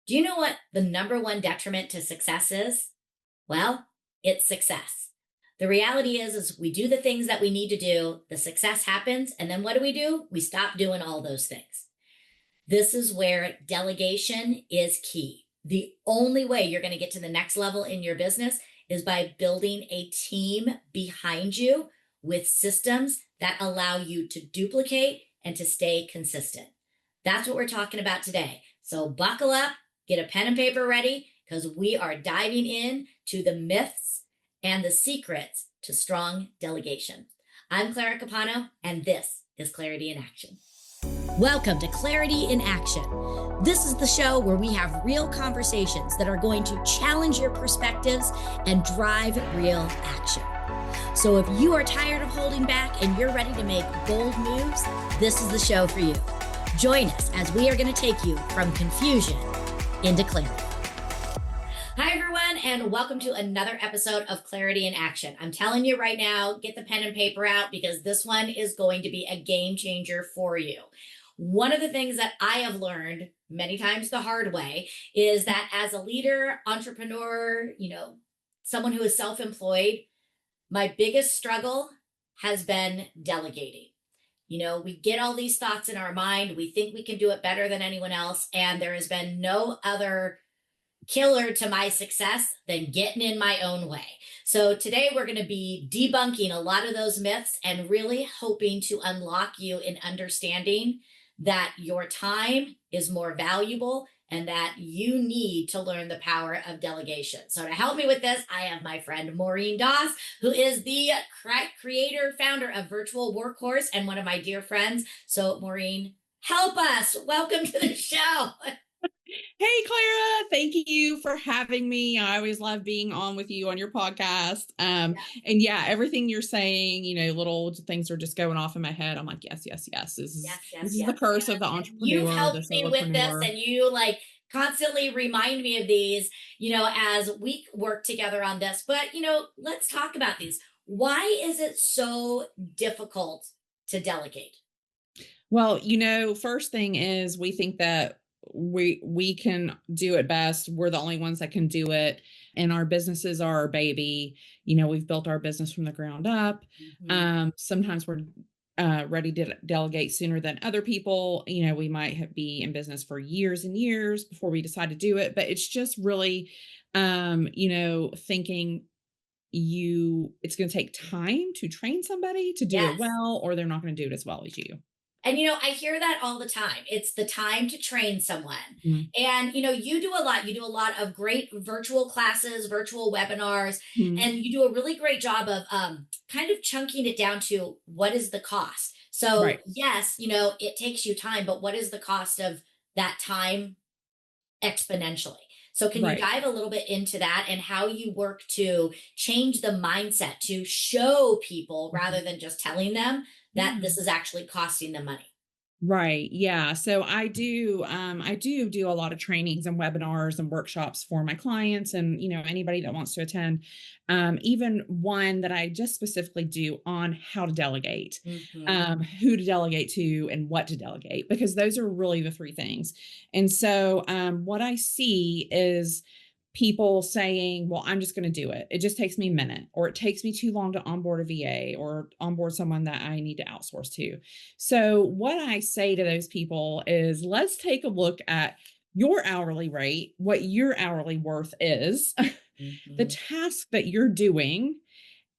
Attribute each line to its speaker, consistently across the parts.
Speaker 1: Do you know what the number one detriment to success is? Well, it's success. The reality is we do the things that we need to do, the success happens, and then what do? We stop doing all those things. This is where delegation is key. The only way you're going to get to the next level in your business is by building a team behind you with systems that allow you to duplicate and to stay consistent. That's what we're talking about today. So buckle up, get a pen and paper ready, because we are diving in to the myths and the secrets to strong delegation. I'm Clara Capano, and this is Clarity in Action. Welcome to Clarity in Action. This is the show where we have real conversations that are going to challenge your perspectives and drive real action. So if you are tired of holding back and you're ready to make bold moves, this is the show for you. Join us as we are going to take you from confusion into clarity. Hi, everyone, and welcome to another episode of Clarity in Action. I'm telling you right now, get the pen and paper out because this one is going to be a game changer for you. One of the things that I have learned many times the hard way is that as a leader, entrepreneur, someone who is self-employed, my biggest struggle has been delegating. We get all these thoughts in our mind. We think we can do it better than anyone else. And there has been no other killer to my success than getting in my own way. So today we're going to be debunking a lot of those myths and really hoping to unlock you in understanding that your time is more valuable and that you need to learn the power of delegation. So to help me with this, I have my friend Maureen Doss, who is the creator, founder of Virtual Workhourse and one of my dear friends. So Maureen, help us. Welcome to the show.
Speaker 2: Hey, Clara, thank you for having me. I always love being on with you on your podcast. And yeah, everything you're saying, little things are just going off in my head. I'm like, yes. This is the curse of the entrepreneur.
Speaker 1: You've helped me with this, and you constantly remind me of these, as we work together on this. But, let's talk about these. Why is it so difficult to delegate?
Speaker 2: Well, first thing is we think that we can do it best. We're the only ones that can do it. And our businesses are our baby. We've built our business from the ground up. Mm-hmm. Sometimes we're ready to delegate sooner than other people. We might be in business for years and years before we decide to do it. But it's just really, thinking it's going to take time to train somebody to do it well, or they're not going to do it as well as you.
Speaker 1: And, I hear that all the time. It's the time to train someone. Mm-hmm. And, you do a lot. You do a lot of great virtual classes, virtual webinars, mm-hmm. and you do a really great job of kind of chunking it down to what is the cost. So, right. Yes, it takes you time, but what is the cost of that time exponentially? So can you dive a little bit into that and how you work to change the mindset to show people rather than just telling them that this is actually costing them money?
Speaker 2: Right. Yeah. So I do a lot of trainings and webinars and workshops for my clients and, anybody that wants to attend, even one that I just specifically do on how to delegate, mm-hmm. Who to delegate to and what to delegate, because those are really the three things. And so, what I see is people saying, well, I'm just going to do it. It just takes me a minute, or it takes me too long to onboard a VA or onboard someone that I need to outsource to. So what I say to those people is, let's take a look at your hourly rate, what your hourly worth is, mm-hmm. the task that you're doing,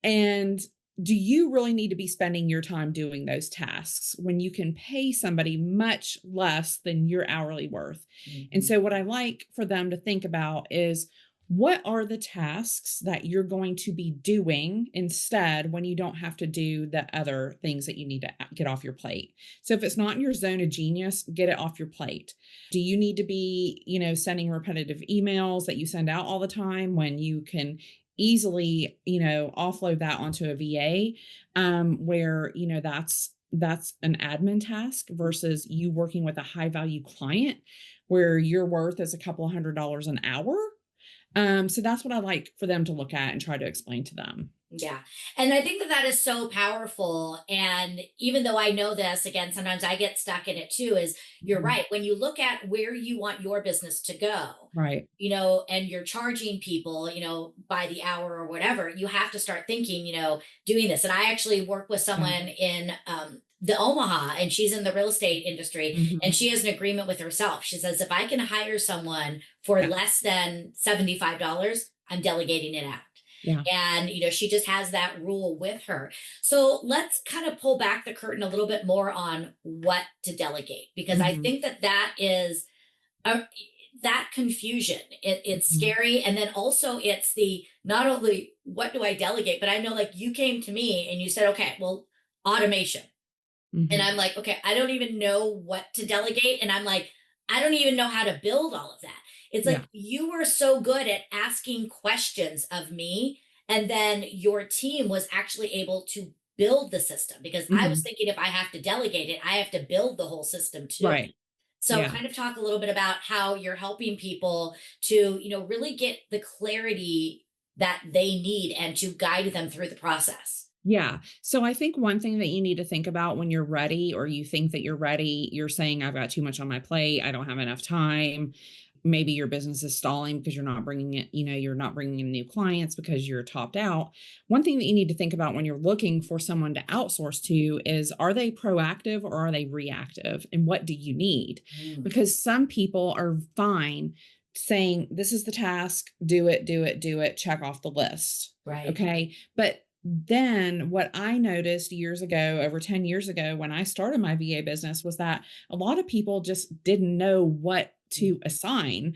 Speaker 2: and do you really need to be spending your time doing those tasks when you can pay somebody much less than your hourly worth? Mm-hmm. And so what I like for them to think about is, what are the tasks that you're going to be doing instead when you don't have to do the other things that you need to get off your plate? So if it's not in your zone of genius, get it off your plate. Do you need to be, sending repetitive emails that you send out all the time when you can easily, offload that onto a VA, where, that's an admin task versus you working with a high value client where your worth is a couple $100 an hour. So that's what I like for them to look at and try to explain to them.
Speaker 1: Yeah. And I think that that is so powerful. And even though I know this, again, sometimes I get stuck in it too, is you're
Speaker 2: Mhm.
Speaker 1: right. When you look at where you want your business to go,
Speaker 2: Right.
Speaker 1: and you're charging people, by the hour or whatever, you have to start thinking, doing this. And I actually work with
Speaker 2: Yeah.
Speaker 1: someone in the Omaha, and she's in the real estate industry, and
Speaker 2: Mhm.
Speaker 1: she has an agreement with herself. She says, if I can hire someone for
Speaker 2: Yeah.
Speaker 1: less than $75, I'm delegating it out.
Speaker 2: Yeah.
Speaker 1: And, she just has that rule with her. So let's kind of pull back the curtain a little bit more on what to delegate, because I
Speaker 2: Mhm.
Speaker 1: think that that is uh, that confusion. It's
Speaker 2: Mhm.
Speaker 1: scary. And then also it's the not only what do I delegate, but I know like you came to me and you said, okay, well, automation. And
Speaker 2: Mhm.
Speaker 1: I'm like, okay, I don't even know what to delegate. And I'm like, I don't even know how to build all of that. It's
Speaker 2: Yeah.
Speaker 1: like you were so good at asking questions of me. And then your team was actually able to build the system, because I was
Speaker 2: Mhm.
Speaker 1: thinking if I have to delegate it, I have to build the whole system too.
Speaker 2: Right.
Speaker 1: So
Speaker 2: Yeah.
Speaker 1: kind of talk a little bit about how you're helping people to, really get the clarity that they need and to guide them through the process.
Speaker 2: Yeah. So I think one thing that you need to think about when you're ready, or you think that you're ready, you're saying, I've got too much on my plate. I don't have enough time. Maybe your business is stalling because you're not bringing in new clients because you're topped out. One thing that you need to think about when you're looking for someone to outsource to is, are they proactive or are they reactive? And what do you need?
Speaker 1: Mm,
Speaker 2: Because some people are fine saying, this is the task, do it, do it, do it, check off the list.
Speaker 1: right.
Speaker 2: Okay. But then what I noticed years ago, over 10 years ago, when I started my VA business, was that a lot of people just didn't know what
Speaker 1: Mm,
Speaker 2: to assign,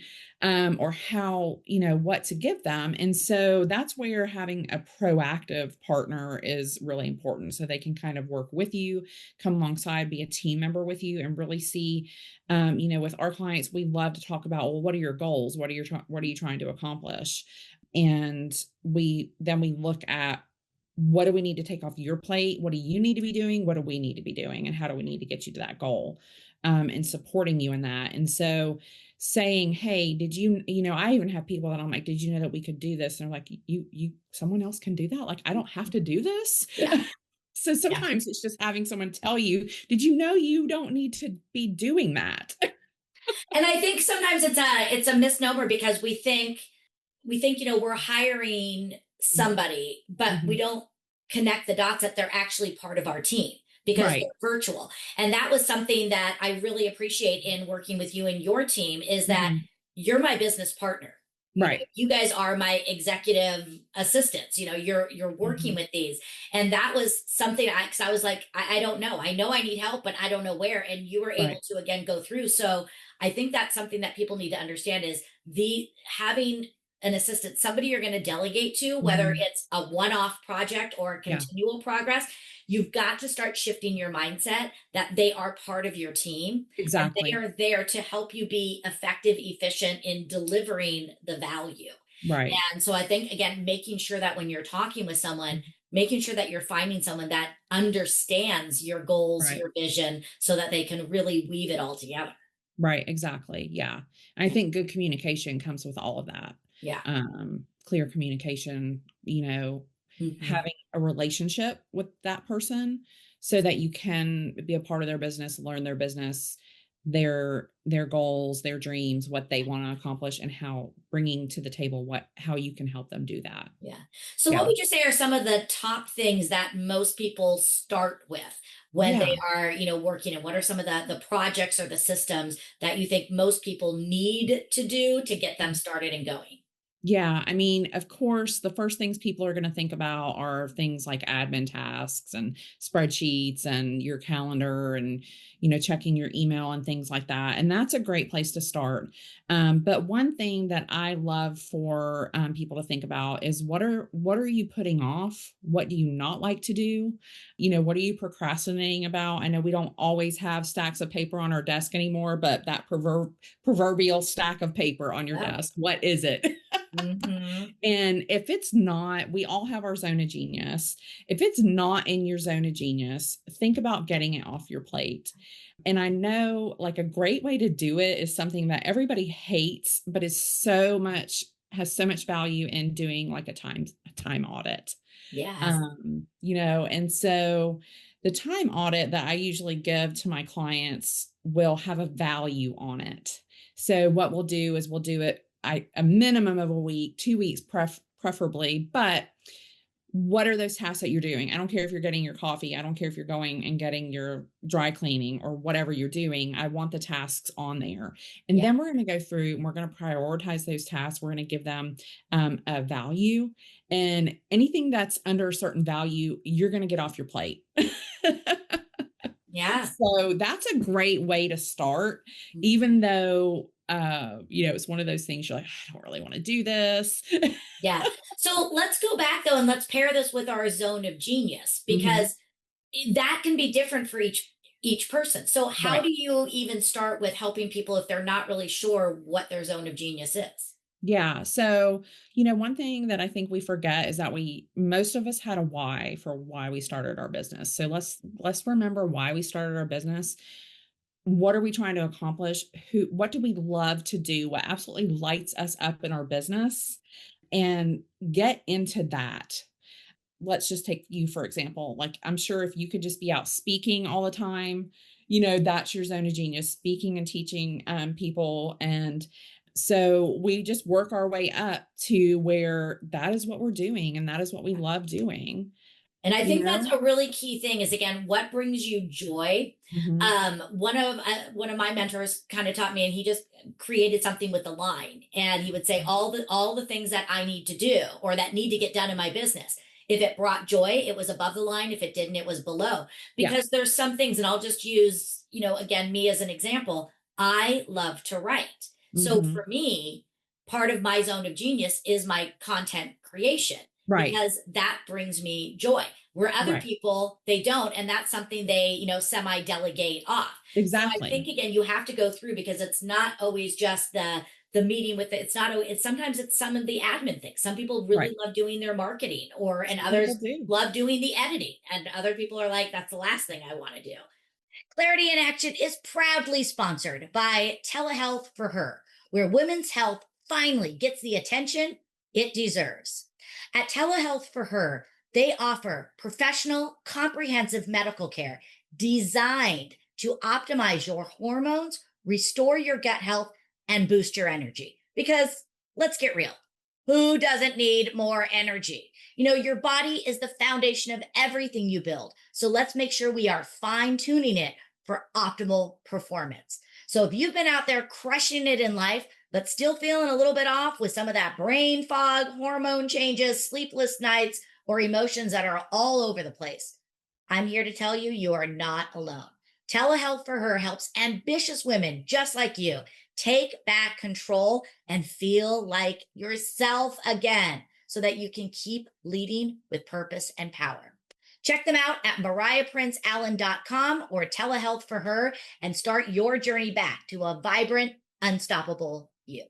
Speaker 2: or how, what to give them. And so that's where having a proactive partner is really important. So they can kind of work with you, come alongside, be a team member with you, and really see, with our clients, we love to talk about, well, what are your goals? What are you trying to accomplish? And we look at, what do we need to take off your plate? What do you need to be doing? What do we need to be doing? And how do we need to get you to that goal? And supporting you in that. And so saying, hey, I even have people that I'm like, did you know that we could do this? And they're like, someone else can do that? Like, I don't have to do this.
Speaker 1: yeah.
Speaker 2: So
Speaker 1: Yeah.
Speaker 2: sometimes it's just having someone tell you, did you know you don't need to be doing that?
Speaker 1: And I think sometimes it's a misnomer, because we think we're hiring somebody, but we
Speaker 2: Mhm.
Speaker 1: don't connect the dots that they're actually part of our team because
Speaker 2: Right.
Speaker 1: they're virtual. And that was something that I really appreciate in working with you and your team, is that
Speaker 2: Mhm.
Speaker 1: you're my business partner.
Speaker 2: Right.
Speaker 1: You guys are my executive assistants. You're working
Speaker 2: Mhm.
Speaker 1: with these. And that was something because I was like, I don't know. I know I need help, but I don't know where. And you were able
Speaker 2: Right.
Speaker 1: to again go through. So I think that's something that people need to understand, is the having an assistant, somebody you're going to delegate to, whether
Speaker 2: Mhm.
Speaker 1: it's a one-off project or a
Speaker 2: Yeah,
Speaker 1: continual progress. You've got to start shifting your mindset that they are part of your team, and they
Speaker 2: exactly.
Speaker 1: are there to help you be effective, efficient in delivering the value.
Speaker 2: Right.
Speaker 1: And so I think, again, making sure that when you're talking with someone,
Speaker 2: Mhm.
Speaker 1: making sure that you're finding someone that understands your goals,
Speaker 2: Right.
Speaker 1: your vision, so that they can really weave it all together.
Speaker 2: Right, exactly, yeah. I think good communication comes with all of that.
Speaker 1: Yeah.
Speaker 2: Clear communication,
Speaker 1: Mhm.
Speaker 2: having a relationship with that person so that you can be a part of their business, learn their business, their goals, their dreams, what they wanna accomplish, and how bringing to the table how you can help them do that.
Speaker 1: Yeah. So, what
Speaker 2: Yeah.
Speaker 1: would you say are some of the top things that most people start with when
Speaker 2: Yeah.
Speaker 1: they are, working? And what are some of the projects or the systems that you think most people need to do to get them started and going?
Speaker 2: Yeah, I mean, of course, the first things people are going to think about are things like admin tasks and spreadsheets and your calendar and, checking your email and things like that. And that's a great place to start. But one thing that I love for people to think about is, what are you putting off? What do you not like to do? What are you procrastinating about? I know we don't always have stacks of paper on our desk anymore, but that proverbial stack of paper on your
Speaker 1: Yeah.
Speaker 2: desk, what is it?
Speaker 1: Hmm.
Speaker 2: And if it's not, we all have our zone of genius. If it's not in your zone of genius, think about getting it off your plate. And I know, like, a great way to do it is something that everybody hates, but is so much has so much value in doing like a time audit.
Speaker 1: Yes.
Speaker 2: And so the time audit that I usually give to my clients will have a value on it. So what we'll do is we'll do it a minimum of a week, 2 weeks preferably, but what are those tasks that you're doing? I don't care if you're getting your coffee. I don't care if you're going and getting your dry cleaning or whatever you're doing. I want the tasks on there. And
Speaker 1: Yeah.
Speaker 2: then we're going to go through and we're going to prioritize those tasks. We're going to give them a value, and anything that's under a certain value, you're going to get off your plate.
Speaker 1: Yeah.
Speaker 2: So that's a great way to start,
Speaker 1: Mm.
Speaker 2: even though, it's one of those things you're like, I don't really want to do this.
Speaker 1: Yeah. So let's go back though and let's pair this with our zone of genius,
Speaker 2: Mhm.
Speaker 1: because that can be different for each person. So how
Speaker 2: Right.
Speaker 1: do you even start with helping people if they're not really sure what their zone of genius is?
Speaker 2: Yeah. So, one thing that I think we forget is that most of us had a why for why we started our business. So let's remember why we started our business. What are we trying to accomplish? What do we love to do? What absolutely lights us up in our business? And get into that. Let's just take you for example. Like, I'm sure if you could just be out speaking all the time, that's your zone of genius, speaking and teaching people. And so we just work our way up to where that is what we're doing and that is what we love doing,
Speaker 1: And I
Speaker 2: you
Speaker 1: think that's
Speaker 2: know?
Speaker 1: a really key thing is, again, what brings you joy.
Speaker 2: Mhm.
Speaker 1: One of my mentors kind of taught me, and he just created something with a line, and he would say all the things that I need to do or that need to get done in my business. If it brought joy, it was above the line. If it didn't, it was below.
Speaker 2: Yeah.
Speaker 1: Because there's some things, and I'll just use, again, me as an example. I love to write. So
Speaker 2: Mhm.
Speaker 1: for me, part of my zone of genius is my content creation,
Speaker 2: Right.
Speaker 1: because that brings me joy, where other
Speaker 2: Right.
Speaker 1: people they don't, and that's something they semi delegate off. So I think
Speaker 2: Exactly.
Speaker 1: again you have to go through, because it's not always just the meeting with it's not it's sometimes it's some of the admin things. Some people
Speaker 2: Right.
Speaker 1: really love doing their marketing, or and
Speaker 2: Some people
Speaker 1: others
Speaker 2: do.
Speaker 1: love doing the editing, and other people are like, that's the last thing I want to do. Clarity in Action is proudly sponsored by Telehealth for Her, where women's health finally gets the attention it deserves. At Telehealth for Her, they offer professional, comprehensive medical care designed to optimize your hormones, restore your gut health, and boost your energy. Because let's get real, who doesn't need more energy? Your body is the foundation of everything you build. So let's make sure we are fine tuning it for optimal performance. So if you've been out there crushing it in life, but still feeling a little bit off with some of that brain fog, hormone changes, sleepless nights, or emotions that are all over the place, I'm here to tell you, you are not alone. Telehealth for Her helps ambitious women just like you take back control and feel like yourself again, so that you can keep leading with purpose and power. Check them out at mariahprinceallen.com or Telehealth for Her and start your journey back to a vibrant, unstoppable you.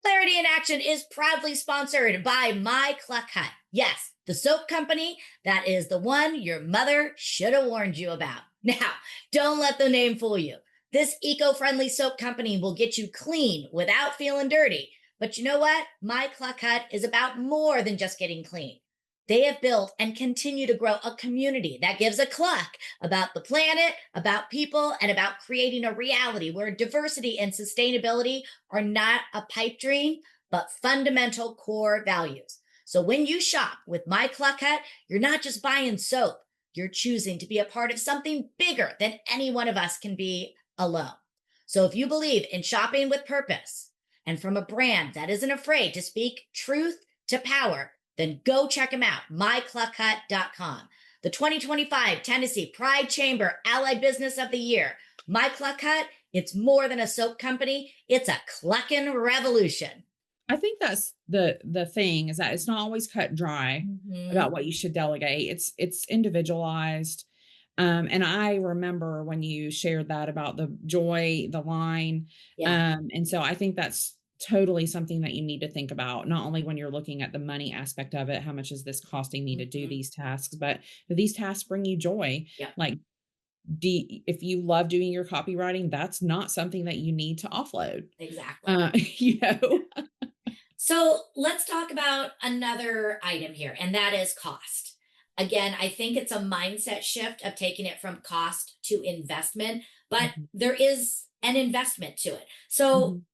Speaker 1: Clarity in Action is proudly sponsored by My Cluck Hut. Yes, the soap company that is the one your mother should have warned you about. Now, don't let the name fool you. This eco friendly soap company will get you clean without feeling dirty. But you know what? My Cluck Hut is about more than just getting clean. They have built and continue to grow a community that gives a cluck about the planet, about people, and about creating a reality where diversity and sustainability are not a pipe dream, but fundamental core values. So when you shop with My Cluck Hut, you're not just buying soap, you're choosing to be a part of something bigger than any one of us can be alone. So if you believe in shopping with purpose and from a brand that isn't afraid to speak truth to power, then go check them out, mycluckhut.com. The 2025 Tennessee Pride Chamber Allied Business of the Year. My Cluck Hut, it's more than a soap company, it's a clucking revolution.
Speaker 2: I think that's the thing, is that it's not always cut dry
Speaker 1: Mhm.
Speaker 2: about what you should delegate. It's individualized. And I remember when you shared that about the joy, the line.
Speaker 1: Yeah.
Speaker 2: And so I think that's totally something that you need to think about, not only when you're looking at the money aspect of it, how much is this costing me to do
Speaker 1: Mhm.
Speaker 2: these tasks, but do these tasks bring you joy?
Speaker 1: Yeah,
Speaker 2: Like, if you love doing your copywriting, that's not something that you need to offload.
Speaker 1: exactly.
Speaker 2: You know?
Speaker 1: So let's talk about another item here, and that is cost. Again, I think it's a mindset shift of taking it from cost to investment, but
Speaker 2: Mhm,
Speaker 1: there is an investment to it. So
Speaker 2: mhm,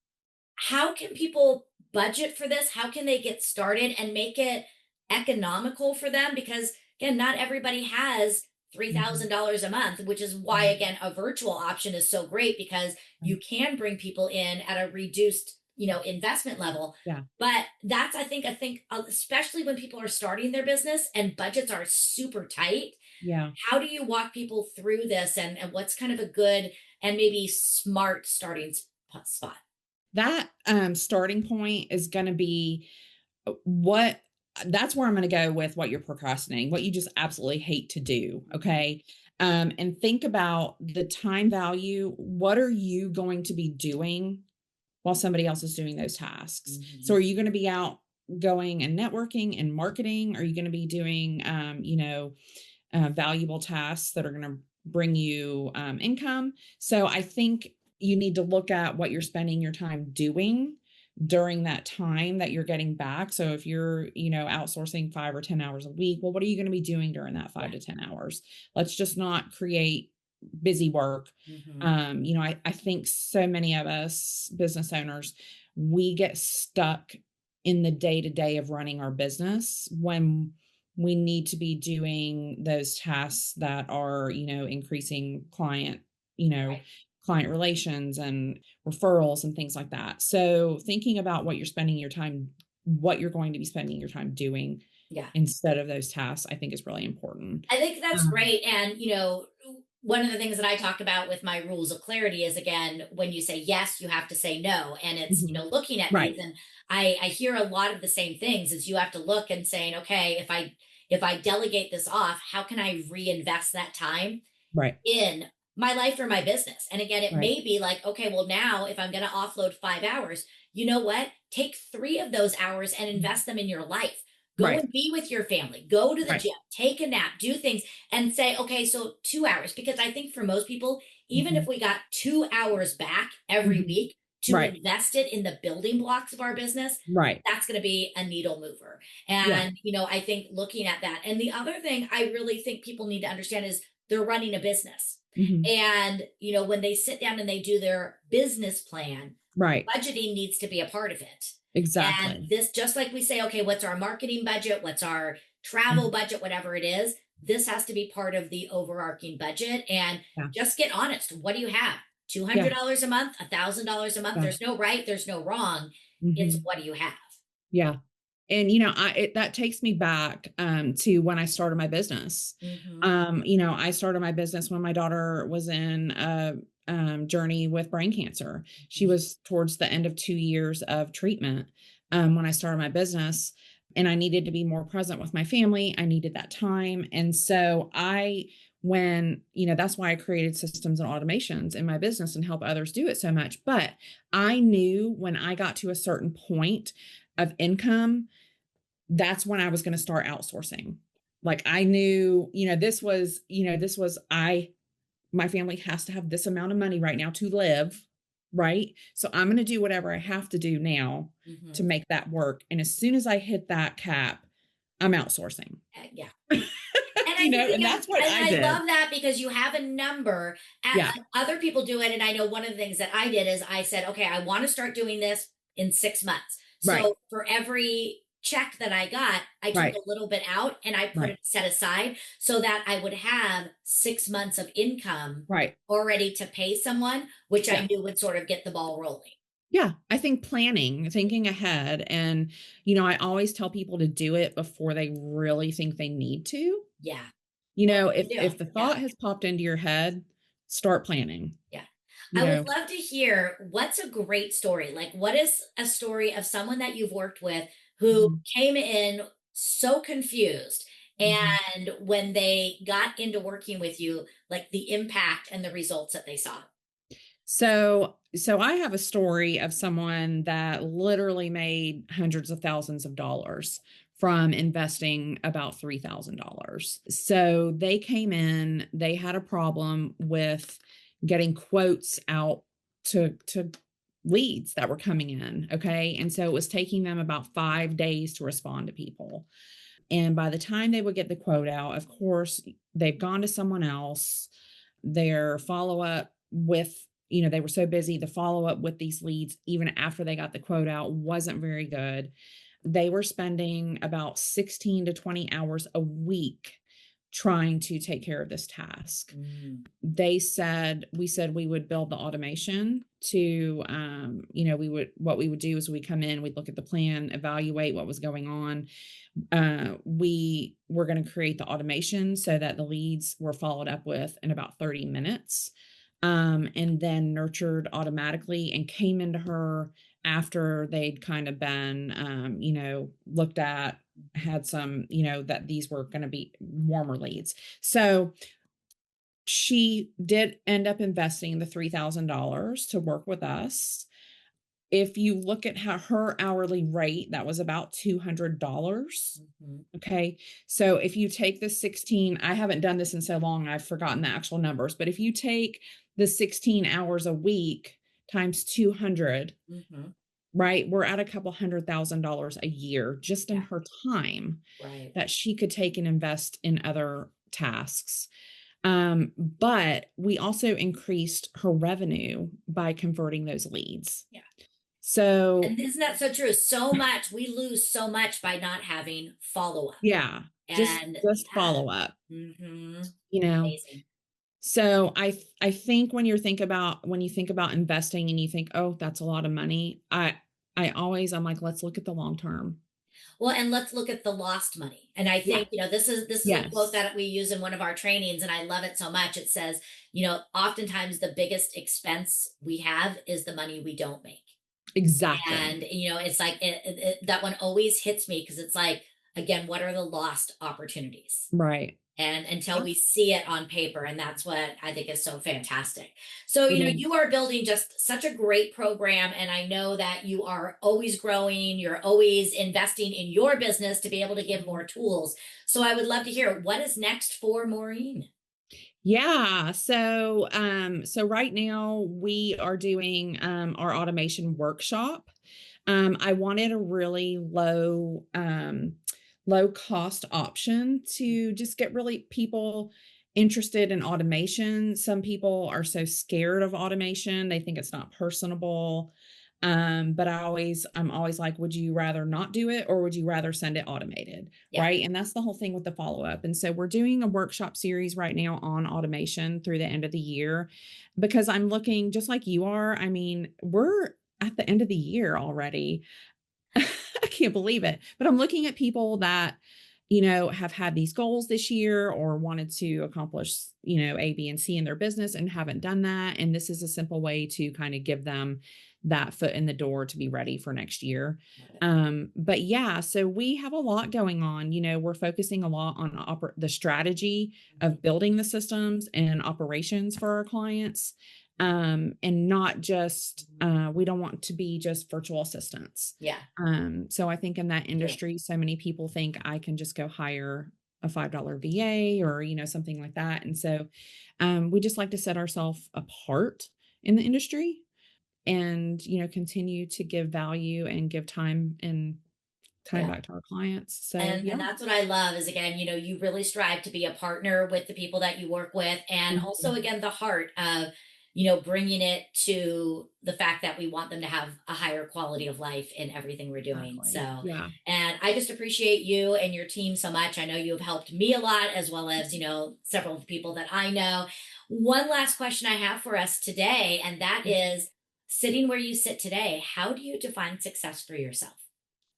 Speaker 1: how can people budget for this? How can they get started and make it economical for them? Because again, not everybody has
Speaker 2: mhm,
Speaker 1: $3,000 a month, which is why,
Speaker 2: mhm,
Speaker 1: again, a virtual option is so great because you
Speaker 2: right.
Speaker 1: can bring people in at a reduced, investment level.
Speaker 2: Yeah,
Speaker 1: But that's, I think, especially when people are starting their business and budgets are super tight.
Speaker 2: yeah.
Speaker 1: How do you walk people through this, and what's kind of a good and maybe smart starting spot?
Speaker 2: That, starting point is gonna be, what that's where I'm gonna go with what you're procrastinating, what you just absolutely hate to do,
Speaker 1: Mhm.
Speaker 2: okay? And think about the time value. What are you going to be doing while somebody else is doing those tasks? So
Speaker 1: Mhm.
Speaker 2: are you gonna be out going and networking and marketing? Are you gonna be doing, valuable tasks that are going to bring you income? So I think you need to look at what you're spending your time doing during that time that you're getting back. So if you're, outsourcing 5 or 10 hours a week, well, what are you going to be doing during that
Speaker 1: Yeah.
Speaker 2: 5 to 10 hours? Let's just not create busy work.
Speaker 1: Mhm.
Speaker 2: I think so many of us business owners, we get stuck in the day to day of running our business when we need to be doing those tasks that are, increasing you know,
Speaker 1: Right.
Speaker 2: client relations and referrals and things like that. So thinking about what you're going to be spending your time doing
Speaker 1: Yeah.
Speaker 2: instead of those tasks, I think is really important.
Speaker 1: I think that's
Speaker 2: Um,
Speaker 1: great. And, one of the things that I talk about with my rules of clarity is, again, when you say yes, you have to say no. And it's,
Speaker 2: mhm.
Speaker 1: looking at
Speaker 2: Right,
Speaker 1: these, and I hear a lot of the same things is you have to look and saying, okay, if I delegate this off, how can I reinvest that time
Speaker 2: right,
Speaker 1: in my life or my business? And again, it
Speaker 2: right.
Speaker 1: may be like, okay, well, now if I'm going to offload 5 hours, you know what? Take 3 of those hours and
Speaker 2: Mhm.
Speaker 1: invest them in your life. Go
Speaker 2: Right,
Speaker 1: and be with your family, go to the
Speaker 2: right.
Speaker 1: gym, take a nap, do things, and say, okay, so 2 hours. Because I think for most people, even if
Speaker 2: Mhm,
Speaker 1: we got 2 hours back every
Speaker 2: mhm.
Speaker 1: week to
Speaker 2: Right,
Speaker 1: invest it in the building blocks of our business,
Speaker 2: right.
Speaker 1: that's going to be a needle mover.
Speaker 2: Yeah.
Speaker 1: And, I think looking at that. And the other thing I really think people need to understand is they're running a business.
Speaker 2: Mhm.
Speaker 1: And, when they sit down and they do their business plan,
Speaker 2: Right.
Speaker 1: budgeting needs to be a part of it. And
Speaker 2: Exactly.
Speaker 1: this, just like we say, okay, what's our marketing budget? What's our travel
Speaker 2: Mhm.
Speaker 1: budget? Whatever it is, this has to be part of the overarching budget. And
Speaker 2: Yeah.
Speaker 1: just get honest. What do you have?
Speaker 2: Yeah.
Speaker 1: $200 a month, $1,000 a month.
Speaker 2: Yeah.
Speaker 1: There's no right, there's no wrong. It's
Speaker 2: Mhm.
Speaker 1: what do you have?
Speaker 2: Yeah. And, that takes me back, to when I started my business.
Speaker 1: Hmm.
Speaker 2: I started my business when my daughter was in a, journey with brain cancer. She was towards the end of 2 years of treatment, when I started my business, and I needed to be more present with my family. I needed that time. And so that's why I created systems and automations in my business and help others do it so much. But I knew when I got to a certain point of income, that's when I was going to start outsourcing. Like I knew, this was my family has to have this amount of money right now to live, right? So I'm going to do whatever I have to do now to
Speaker 1: Hmm.
Speaker 2: make that work. And as soon as I hit that cap, I'm outsourcing.
Speaker 1: Yeah. And I think,
Speaker 2: And
Speaker 1: again,
Speaker 2: that's what
Speaker 1: and
Speaker 2: I
Speaker 1: I
Speaker 2: did.
Speaker 1: love that because you have a number.
Speaker 2: Yeah,
Speaker 1: Other people do it, and I know one of the things that I did is I said, okay, I want to start doing this in 6 months.
Speaker 2: right,
Speaker 1: So for every check that I got, I took
Speaker 2: right,
Speaker 1: a little bit out and I put
Speaker 2: right,
Speaker 1: it set aside so that I would have 6 months of income
Speaker 2: right.
Speaker 1: already to pay someone, which I
Speaker 2: Yeah.
Speaker 1: knew would sort of get the ball rolling.
Speaker 2: Yeah, I think planning, thinking ahead, and I always tell people to do it before they really think they need to.
Speaker 1: Yeah. Well,
Speaker 2: If
Speaker 1: they do.
Speaker 2: the
Speaker 1: Yeah.
Speaker 2: thought has popped into your head, start planning,
Speaker 1: Yeah.
Speaker 2: you
Speaker 1: I would
Speaker 2: know?
Speaker 1: love to hear what's a great story. Like, what is a story of someone that you've worked with who
Speaker 2: Mhm,
Speaker 1: came in so confused,
Speaker 2: mhm.
Speaker 1: and when they got into working with you, like the impact and the results that they saw?
Speaker 2: So I have a story of someone that literally made hundreds of thousands of dollars from investing about $3,000. So they came in, they had a problem with getting quotes out to leads that were coming in. Okay. And so it was taking them about 5 days to respond to people. And by the time they would get the quote out, of course, they've gone to someone else. Their follow up with, they were so busy. The follow up with these leads, even after they got the quote out, wasn't very good. They were spending about 16 to 20 hours a week trying to take care of this task.
Speaker 1: Mm.
Speaker 2: We said we would build the automation to, what we would do is we come in, we'd look at the plan, evaluate what was going on. We were going to create the automation so that the leads were followed up with in about 30 minutes, and then nurtured automatically and came into her after they'd kind of been, looked at, had some, that these were going to be warmer leads. So she did end up investing the $3,000 to work with us. If you look at her hourly rate, that was about $200.
Speaker 1: Hmm.
Speaker 2: Okay. So if you take the 16, I haven't done this in so long, I've forgotten the actual numbers, but if you take the 16 hours a week times 200,
Speaker 1: Hmm.
Speaker 2: right, we're at a couple $100,000 a year just in
Speaker 1: Yeah.
Speaker 2: her time
Speaker 1: Right.
Speaker 2: that she could take and invest in other tasks. But we also increased her revenue by converting those leads.
Speaker 1: Yeah.
Speaker 2: So
Speaker 1: And isn't that so true? So much, we lose so much by not having follow up.
Speaker 2: yeah,
Speaker 1: And
Speaker 2: just
Speaker 1: yeah.
Speaker 2: follow up,
Speaker 1: Hmm.
Speaker 2: you know.
Speaker 1: Amazing.
Speaker 2: So I think when you think about investing and you think, oh, that's a lot of money, I'm like, let's look at the long term.
Speaker 1: Well, and let's look at the lost money. And I
Speaker 2: Yeah.
Speaker 1: think, this is a quote
Speaker 2: Yes.
Speaker 1: that we use in one of our trainings, and I love it so much. It says, oftentimes the biggest expense we have is the money we don't make.
Speaker 2: Exactly.
Speaker 1: And it's like that one always hits me because it's like, again, what are the lost opportunities?
Speaker 2: Right.
Speaker 1: And until we see it on paper, and that's what I think is so fantastic. So
Speaker 2: It is.
Speaker 1: you are building just such a great program, and I know that you are always growing, you're always investing in your business to be able to give more tools. So I would love to hear what is next for Maureen.
Speaker 2: Yeah. So right now we are doing our automation workshop. I wanted a really low cost option to just get really people interested in automation. Some people are so scared of automation, they think it's not personable. But I'm always like, would you rather not do it or would you rather send it automated?
Speaker 1: Yeah.
Speaker 2: Right. And that's the whole thing with the follow up. And so we're doing a workshop series right now on automation through the end of the year because I'm looking just like you are. I mean, we're at the end of the year already. I can't believe it. But I'm looking at people that, have had these goals this year or wanted to accomplish, A, B, and C in their business and haven't done that. And this is a simple way to kind of give them that foot in the door to be ready for next year.
Speaker 1: Love it.
Speaker 2: But yeah, so we have a lot going on. We're focusing a lot on the strategy
Speaker 1: Mhm.
Speaker 2: of building the systems and operations for our clients. And not just, we don't want to be just virtual assistants.
Speaker 1: Yeah.
Speaker 2: So I think in that
Speaker 1: Agree.
Speaker 2: industry, so many people think I can just go hire a $5 VA or, something like that. And so we just like to set ourselves apart in the industry and, continue to give value and give time
Speaker 1: Yeah.
Speaker 2: back to our clients. So
Speaker 1: And
Speaker 2: yeah.
Speaker 1: that's what I love is, again, you really strive to be a partner with the people that you work with, and also,
Speaker 2: Mhm.
Speaker 1: again, the heart of bringing it to the fact that we want them to have a higher quality of life in everything we're doing.
Speaker 2: Exactly.
Speaker 1: So,
Speaker 2: Yeah.
Speaker 1: and I just appreciate you and your team so much. I know you have helped me a lot, as well as several of the people that I know. One last question I have for us today, and that is, sitting where you sit today, how do you define success for yourself?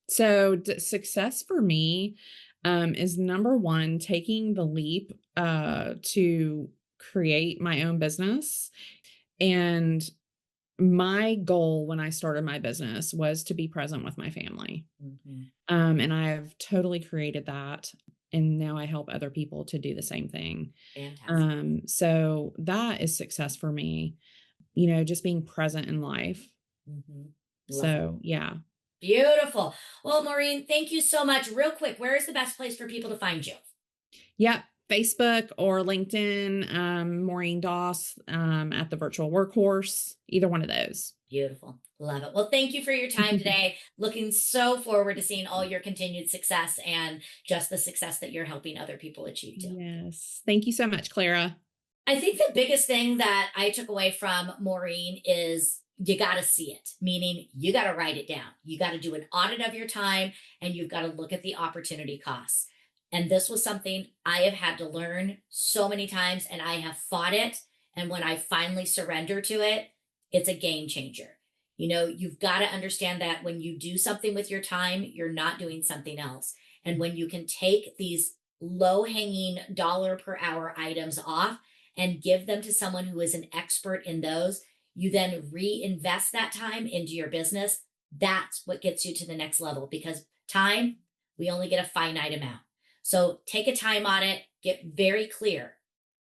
Speaker 2: So success for me is number one, taking the leap to create my own business. And my goal when I started my business was to be present with my family.
Speaker 1: Mhm.
Speaker 2: And I've totally created that. And now I help other people to do the same thing.
Speaker 1: Fantastic.
Speaker 2: So that is success for me, just being present in life.
Speaker 1: Mhm. Love it.
Speaker 2: So yeah.
Speaker 1: Beautiful. Well, Maureen, thank you so much. Real quick, where is the best place for people to find you?
Speaker 2: Yep. Facebook or LinkedIn, Maureen Doss, at the Virtual Workhorse, either one of those.
Speaker 1: Beautiful. Love it. Well, thank you for your time today. Looking so forward to seeing all your continued success and just the success that you're helping other people achieve too.
Speaker 2: Yes. Thank you so much, Clara.
Speaker 1: I think the biggest thing that I took away from Maureen is you got to see it, meaning you got to write it down. You got to do an audit of your time and you've got to look at the opportunity costs. And this was something I have had to learn so many times and I have fought it. And when I finally surrender to it, it's a game changer. You know, you've got to understand that when you do something with your time, you're not doing something else. And when you can take these low hanging dollar per hour items off and give them to someone who is an expert in those, you then reinvest that time into your business. That's what gets you to the next level because time, we only get a finite amount. So take a time audit, get very clear,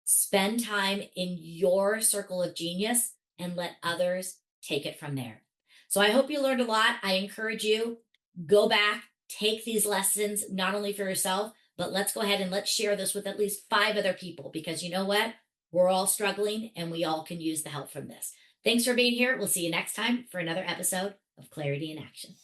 Speaker 1: spend time in your circle of genius and let others take it from there. So I hope you learned a lot. I encourage you, go back, take these lessons, not only for yourself, but let's go ahead and let's share this with at least 5 other people because you know what? We're all struggling and we all can use the help from this. Thanks for being here. We'll see you next time for another episode of Clarity in Action.